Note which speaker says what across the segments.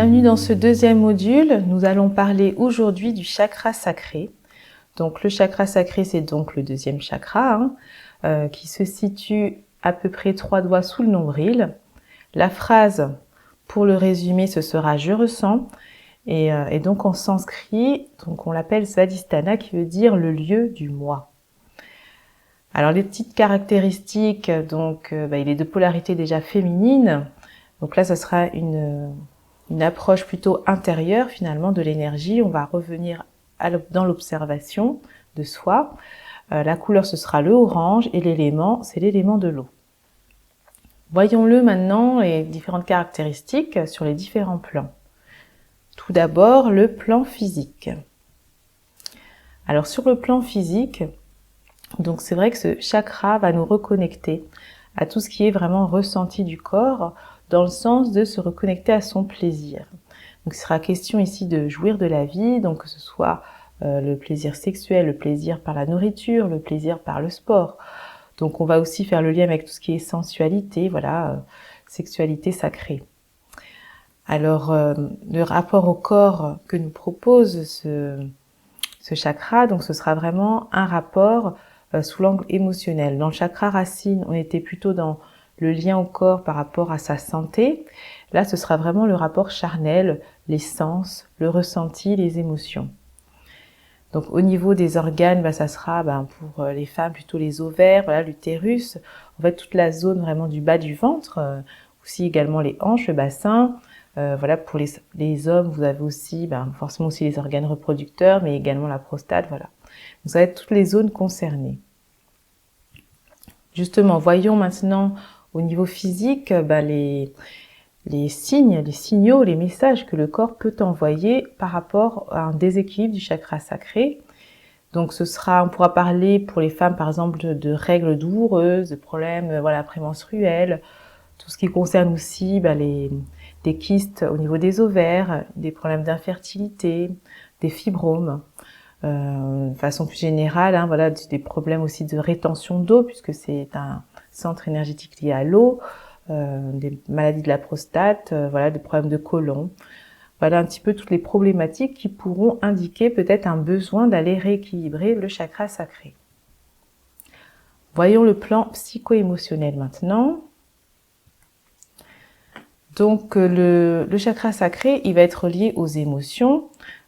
Speaker 1: Bienvenue dans ce deuxième module. Nous allons parler aujourd'hui du chakra sacré. Donc le chakra sacré, c'est donc le deuxième chakra qui se situe à peu près 3 doigts sous le nombril. La phrase, pour le résumer, ce sera « je ressens ». Et donc en sanskrit, donc on l'appelle Svadhisthana, qui veut dire le lieu du moi. Alors les petites caractéristiques, donc il est de polarité déjà féminine. Donc là, ça sera une approche plutôt intérieure finalement de l'énergie. On va revenir dans l'observation de soi. La couleur, ce sera le orange et l'élément, c'est l'élément de l'eau. Voyons-le maintenant, les différentes caractéristiques sur les différents plans. Tout d'abord, le plan physique. Alors sur le plan physique, donc c'est vrai que ce chakra va nous reconnecter à tout ce qui est vraiment ressenti du corps, dans le sens de se reconnecter à son plaisir. Donc il sera question ici de jouir de la vie, donc que ce soit le plaisir sexuel, le plaisir par la nourriture, le plaisir par le sport. Donc on va aussi faire le lien avec tout ce qui est sensualité, voilà, sexualité sacrée. Alors le rapport au corps que nous propose ce chakra, donc ce sera vraiment un rapport sous l'angle émotionnel. Dans le chakra racine, on était plutôt dans le lien au corps par rapport à sa santé. Là, ce sera vraiment le rapport charnel, les sens, le ressenti, les émotions. Donc au niveau des organes, ça sera pour les femmes plutôt les ovaires, voilà, l'utérus, en fait toute la zone vraiment du bas du ventre, aussi également les hanches, le bassin. Voilà, pour les hommes, vous avez aussi forcément aussi les organes reproducteurs, mais également la prostate, voilà. Donc ça va être toutes les zones concernées. Justement, voyons maintenant au niveau physique les signes, les signaux, les messages que le corps peut envoyer par rapport à un déséquilibre du chakra sacré. Donc on pourra parler pour les femmes par exemple de règles douloureuses, de problèmes prémenstruels, tout ce qui concerne aussi des kystes au niveau des ovaires, des problèmes d'infertilité, des fibromes. De façon plus générale, des problèmes aussi de rétention d'eau, puisque c'est un centre énergétique lié à l'eau, des maladies de la prostate, des problèmes de côlon. Voilà un petit peu toutes les problématiques qui pourront indiquer peut-être un besoin d'aller rééquilibrer le chakra sacré. Voyons le plan psycho-émotionnel maintenant. Donc le chakra sacré, il va être lié aux émotions,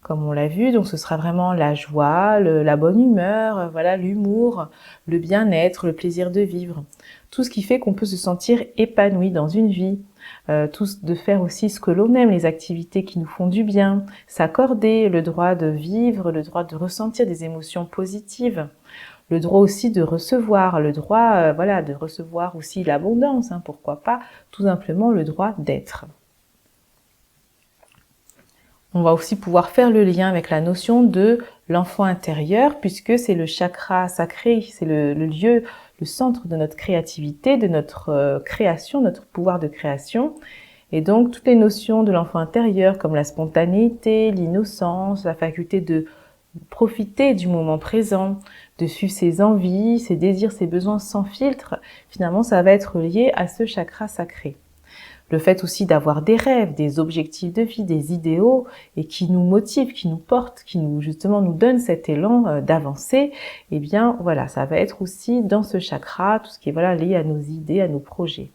Speaker 1: comme on l'a vu, donc ce sera vraiment la joie, la bonne humeur, l'humour, le bien-être, le plaisir de vivre. Tout ce qui fait qu'on peut se sentir épanoui dans une vie, de faire aussi ce que l'on aime, les activités qui nous font du bien, s'accorder le droit de vivre, le droit de ressentir des émotions positives, le droit aussi de recevoir, le droit de recevoir aussi l'abondance, pourquoi pas, tout simplement le droit d'être. On va aussi pouvoir faire le lien avec la notion de l'enfant intérieur, puisque c'est le chakra sacré, c'est le lieu, le centre de notre créativité, de notre création, notre pouvoir de création. Et donc, toutes les notions de l'enfant intérieur, comme la spontanéité, l'innocence, la faculté de profiter du moment présent, de suivre ses envies, ses désirs, ses besoins sans filtre, finalement, ça va être lié à ce chakra sacré. Le fait aussi d'avoir des rêves, des objectifs de vie, des idéaux, et qui nous motivent, qui nous portent, qui nous donnent cet élan d'avancer, ça va être aussi dans ce chakra, tout ce qui est lié à nos idées, à nos projets.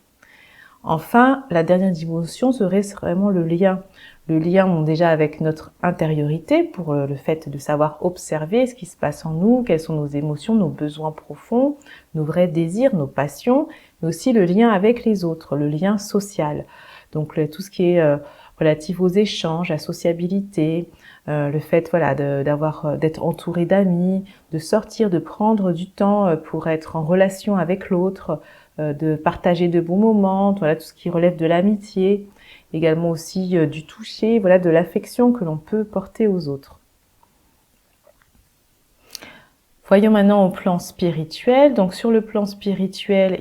Speaker 1: Enfin, la dernière dimension serait vraiment le lien. Le lien déjà avec notre intériorité, pour le fait de savoir observer ce qui se passe en nous, quelles sont nos émotions, nos besoins profonds, nos vrais désirs, nos passions, mais aussi le lien avec les autres, le lien social. Donc tout ce qui est relatif aux échanges, à la sociabilité, le fait d'être entouré d'amis, de sortir, de prendre du temps pour être en relation avec l'autre, de partager de bons moments, tout ce qui relève de l'amitié, également aussi du toucher, de l'affection que l'on peut porter aux autres. Voyons maintenant au plan spirituel. Donc sur le plan spirituel,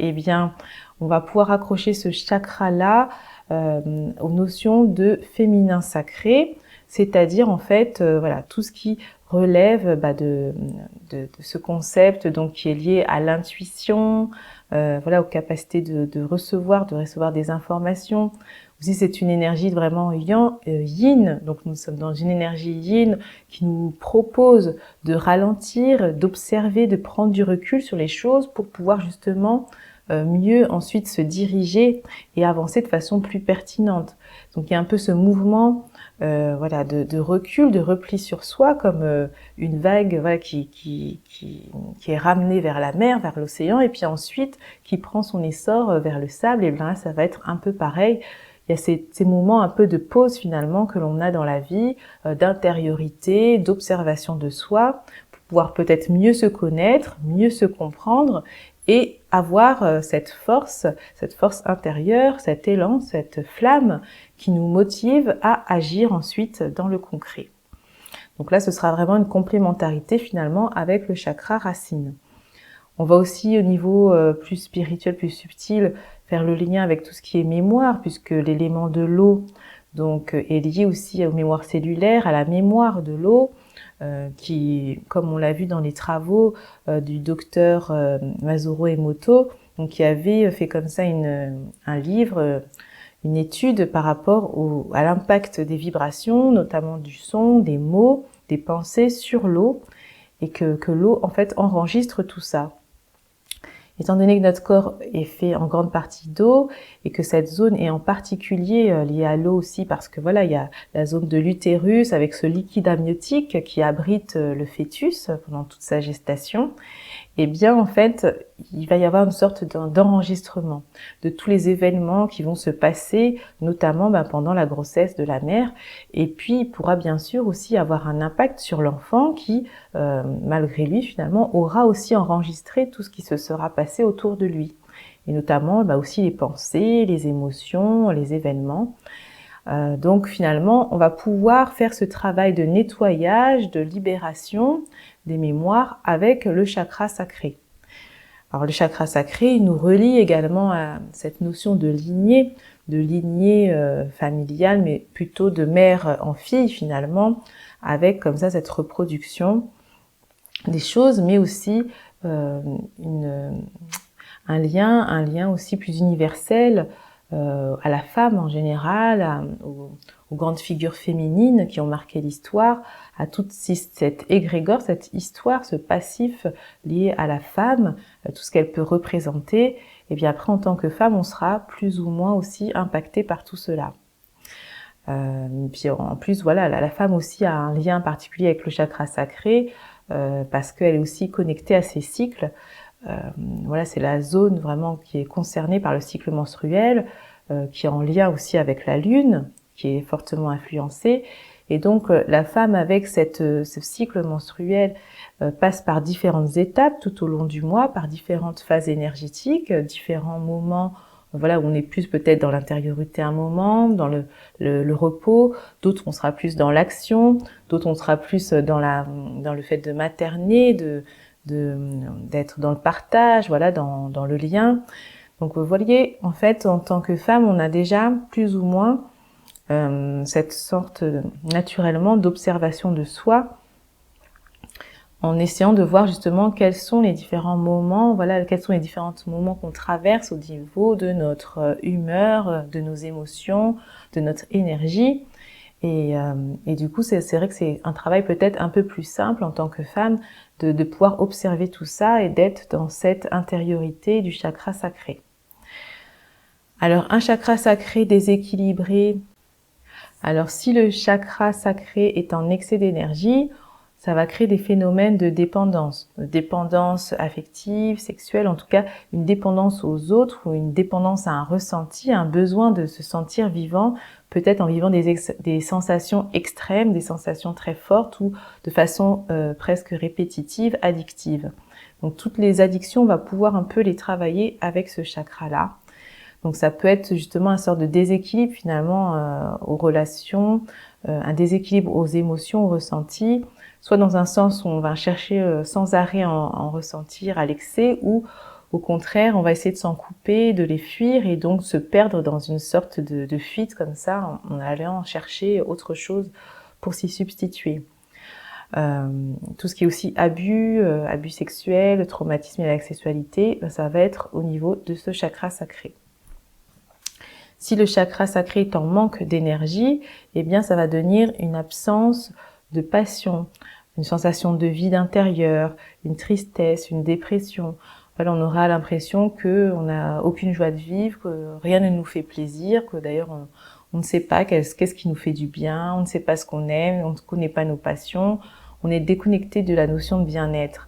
Speaker 1: on va pouvoir accrocher ce chakra-là aux notions de féminin sacré, c'est-à-dire en fait tout ce qui relève de ce concept donc qui est lié à l'intuition, voilà, aux capacités de recevoir des informations. Aussi, c'est une énergie vraiment yin, donc nous sommes dans une énergie yin qui nous propose de ralentir, d'observer, de prendre du recul sur les choses pour pouvoir justement mieux ensuite se diriger et avancer de façon plus pertinente. Donc il y a un peu ce mouvement voilà, de recul, de repli sur soi, comme une vague voilà, qui est ramenée vers la mer, vers l'océan, et puis ensuite qui prend son essor vers le sable. Et bien là, ça va être un peu pareil. Il y a ces moments un peu de pause finalement que l'on a dans la vie, d'intériorité, d'observation de soi, pour pouvoir peut-être mieux se connaître, mieux se comprendre et avoir cette force intérieure, cet élan, cette flamme qui nous motive à agir ensuite dans le concret. Donc là, ce sera vraiment une complémentarité finalement avec le chakra racine. On va aussi au niveau plus spirituel, plus subtil, faire le lien avec tout ce qui est mémoire, puisque l'élément de l'eau donc est lié aussi aux mémoires cellulaires, à la mémoire de l'eau, qui, comme on l'a vu dans les travaux du docteur Masaru Emoto, donc qui avait fait comme ça un livre, une étude par rapport à l'impact des vibrations, notamment du son, des mots, des pensées sur l'eau, et que l'eau en fait enregistre tout ça. Étant donné que notre corps est fait en grande partie d'eau et que cette zone est en particulier liée à l'eau aussi parce que voilà, il y a la zone de l'utérus avec ce liquide amniotique qui abrite le fœtus pendant toute sa gestation, eh bien en fait, il va y avoir une sorte d'enregistrement de tous les événements qui vont se passer, notamment pendant la grossesse de la mère. Et puis, il pourra bien sûr aussi avoir un impact sur l'enfant qui, malgré lui, finalement, aura aussi enregistré tout ce qui se sera passé autour de lui. Et notamment aussi les pensées, les émotions, les événements. Donc finalement, on va pouvoir faire ce travail de nettoyage, de libération des mémoires avec le chakra sacré. Alors le chakra sacré, il nous relie également à cette notion de lignée familiale, mais plutôt de mère en fille finalement, avec comme ça cette reproduction des choses, mais aussi un lien aussi plus universel à la femme en général, aux grandes figures féminines qui ont marqué l'histoire, à toute cette égrégore, cette histoire, ce passif lié à la femme, tout ce qu'elle peut représenter. Et bien après, en tant que femme, on sera plus ou moins aussi impacté par tout cela. Puis en plus, voilà, la femme aussi a un lien particulier avec le chakra sacré parce qu'elle est aussi connectée à ses cycles. Voilà, c'est la zone vraiment qui est concernée par le cycle menstruel, qui est en lien aussi avec la lune, qui est fortement influencée. Et donc la femme avec ce cycle menstruel passe par différentes étapes tout au long du mois, par différentes phases énergétiques, différents moments voilà, où on est plus peut-être dans l'intériorité un moment, dans le repos, d'autres on sera plus dans l'action, d'autres on sera plus dans le fait de materner, d'être dans le partage, voilà, dans le lien. Donc vous voyez, en fait, en tant que femme, on a déjà plus ou moins cette sorte naturellement d'observation de soi, en essayant de voir justement quels sont les différents moments, voilà, quels sont les différents moments qu'on traverse au niveau de notre humeur, de nos émotions, de notre énergie. Et du coup, c'est vrai que c'est un travail peut-être un peu plus simple en tant que femme de pouvoir observer tout ça et d'être dans cette intériorité du chakra sacré. Alors, un chakra sacré déséquilibré, alors si le chakra sacré est en excès d'énergie, ça va créer des phénomènes de dépendance affective, sexuelle, en tout cas une dépendance aux autres ou une dépendance à un ressenti, un besoin de se sentir vivant, peut-être en vivant des sensations extrêmes, des sensations très fortes ou de façon presque répétitive, addictive. Donc toutes les addictions, on va pouvoir un peu les travailler avec ce chakra-là. Donc ça peut être justement une sorte de déséquilibre finalement aux relations, un déséquilibre aux émotions, aux ressentis, soit dans un sens où on va chercher sans arrêt en ressentir à l'excès, ou au contraire on va essayer de s'en couper, de les fuir et donc se perdre dans une sorte de fuite comme ça en allant chercher autre chose pour s'y substituer. Tout ce qui est aussi abus sexuel, traumatisme et la sexualité, ça va être au niveau de ce chakra sacré. Si le chakra sacré est en manque d'énergie, eh bien ça va devenir une absence de passion, une sensation de vide intérieur, une tristesse, une dépression. Voilà, on aura l'impression qu'on n'a aucune joie de vivre, que rien ne nous fait plaisir, que d'ailleurs on ne sait pas qu'est-ce qui nous fait du bien, on ne sait pas ce qu'on aime, on ne connaît pas nos passions, on est déconnecté de la notion de bien-être.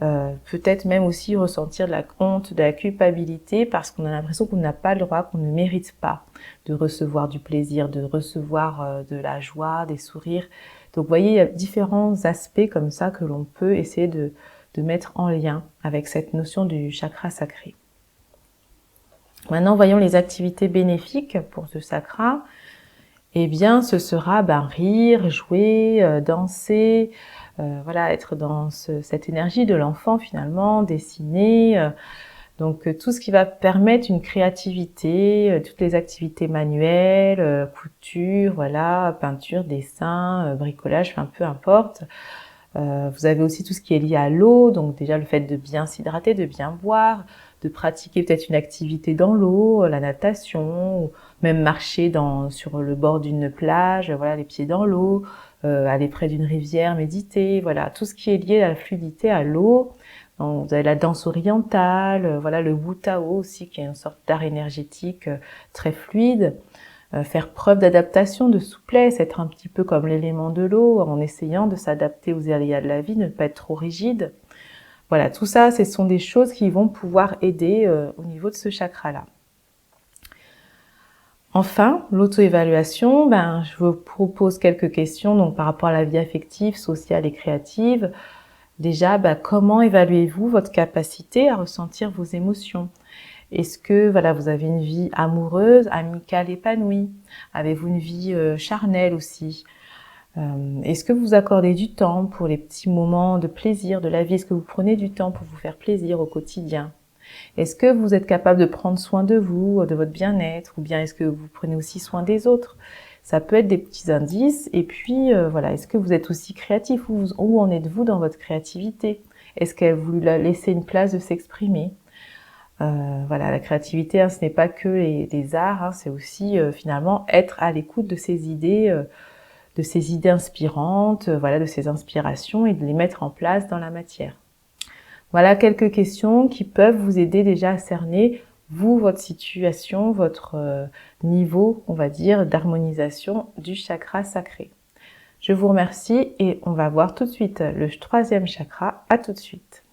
Speaker 1: Peut-être même aussi ressentir de la honte, de la culpabilité parce qu'on a l'impression qu'on n'a pas le droit, qu'on ne mérite pas de recevoir du plaisir, de recevoir de la joie, des sourires. Donc vous voyez, il y a différents aspects comme ça que l'on peut essayer de mettre en lien avec cette notion du chakra sacré. Maintenant, voyons les activités bénéfiques pour ce chakra. Eh bien, ce sera rire, jouer, danser, voilà, être dans cette énergie de l'enfant finalement, dessiner. Donc tout ce qui va permettre une créativité, toutes les activités manuelles, couture, voilà, peinture, dessin, bricolage, enfin peu importe. Vous avez aussi tout ce qui est lié à l'eau, donc déjà le fait de bien s'hydrater, de bien boire, de pratiquer peut-être une activité dans l'eau, la natation, ou même marcher sur le bord d'une plage, voilà, les pieds dans l'eau, aller près d'une rivière, méditer, voilà, tout ce qui est lié à la fluidité, à l'eau. Donc, vous avez la danse orientale, voilà, le Wu Tao aussi, qui est une sorte d'art énergétique très fluide. Faire preuve d'adaptation, de souplesse, être un petit peu comme l'élément de l'eau, en essayant de s'adapter aux aléas de la vie, ne pas être trop rigide. Voilà, tout ça, ce sont des choses qui vont pouvoir aider au niveau de ce chakra-là. Enfin, l'auto-évaluation, je vous propose quelques questions donc par rapport à la vie affective, sociale et créative. Déjà, comment évaluez-vous votre capacité à ressentir vos émotions ? Est-ce que voilà, vous avez une vie amoureuse, amicale, épanouie? Avez-vous une vie charnelle aussi? Est-ce que vous accordez du temps pour les petits moments de plaisir de la vie? Est-ce que vous prenez du temps pour vous faire plaisir au quotidien? Est-ce que vous êtes capable de prendre soin de vous, de votre bien-être? Ou bien est-ce que vous prenez aussi soin des autres? Ça peut être des petits indices. Et puis, voilà, est-ce que vous êtes aussi créatif? Où en êtes-vous dans votre créativité? Est-ce que vous lui laissez une place de s'exprimer? Voilà, la créativité, ce n'est pas que les arts, c'est aussi finalement être à l'écoute de ces idées inspirantes, voilà, de ces inspirations et de les mettre en place dans la matière. Voilà quelques questions qui peuvent vous aider déjà à cerner, vous, votre situation, votre niveau, on va dire, d'harmonisation du chakra sacré. Je vous remercie et on va voir tout de suite le troisième chakra. À tout de suite.